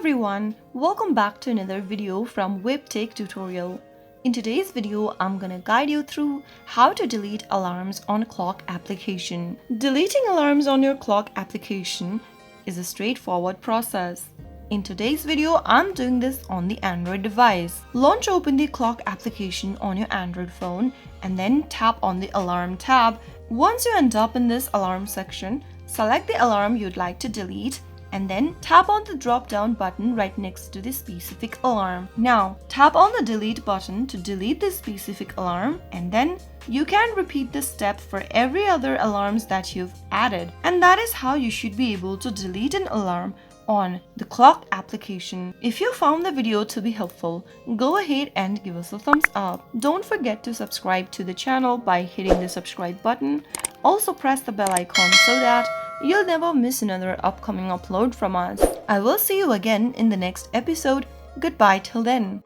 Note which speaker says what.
Speaker 1: everyone, welcome back to another video from Webtech Tutorial. In today's video, I'm gonna guide you through how to delete alarms on a clock application. Deleting alarms on your clock application is a straightforward process. In today's video, I'm doing this on the Android device. Launch open the clock application on your Android phone and then tap on the alarm tab. Once you end up in this alarm section, select the alarm you'd like to delete and then tap on the drop-down button right next to the specific alarm. Now, tap on the delete button to delete this specific alarm, and then you can repeat this step for every other alarms that you've added. And that is how you should be able to delete an alarm on the clock application. If you found the video to be helpful, go ahead and give us a thumbs up. Don't forget to subscribe to the channel by hitting the subscribe button. Also press the bell icon so that you'll never miss another upcoming upload from us. I will see you again in the next episode. Goodbye till then.